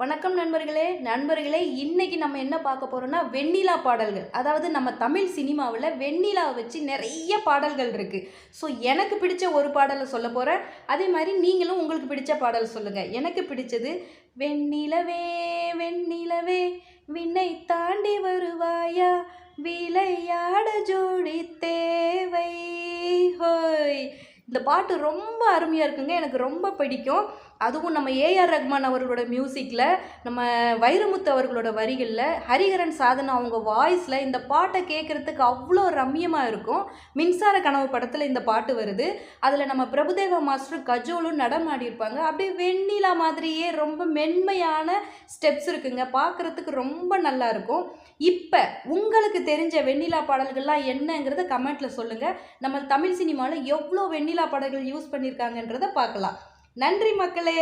வணக்கம் நண்பர்களே இன்னைக்கு நம்ம என்ன பார்க்க போறோம்னா வெண்ணிலா பாடல்கள். அதாவது நம்ம தமிழ் சினிமாவில் வெண்ணிலாவை வச்சு நிறைய பாடல்கள் இருக்கு. ஸோ எனக்கு பிடிச்ச ஒரு பாடலை சொல்ல போறேன். அதே மாதிரி நீங்களும் உங்களுக்கு பிடிச்ச பாடல் சொல்லுங்க. எனக்கு பிடிச்சது வெண்ணிலவே வெண்ணிலவே விண்ணை தாண்டி வருவாயா விளையாட ஜோடி தேவை ஹோய். இந்த பாட்டு ரொம்ப அருமையாக இருக்குங்க. எனக்கு ரொம்ப பிடிக்கும். அதுவும் நம்ம ஏஆர் ரஹ்மான் அவர்களோட மியூசிக்கில், நம்ம வைரமுத்து அவர்களோட வரிகளில், ஹரிஹரன் சாதனா அவங்க வாய்ஸில் இந்த பாட்டை கேட்குறதுக்கு அவ்வளோ ரம்மியமாக இருக்கும். மின்சார கனவு படத்தில் இந்த பாட்டு வருது. அதில் நம்ம பிரபுதேவா மாஸ்டரும் கஜோலும் நடமாடியிருப்பாங்க. அப்படியே வெண்ணிலா மாதிரியே ரொம்ப மென்மையான ஸ்டெப்ஸ் இருக்குங்க. பார்க்குறதுக்கு ரொம்ப நல்லா இருக்கும். இப்போ உங்களுக்கு தெரிஞ்ச வெண்ணிலா பாடல்கள்லாம் என்னங்கிறத கமெண்ட்டில் சொல்லுங்கள். நம்ம தமிழ் சினிமாவில் எவ்வளோ வெண்ணிலா பாடல்கள் யூஸ் பண்ணியிருக்காங்கன்றதை பார்க்கலாம். நன்றி மக்களே.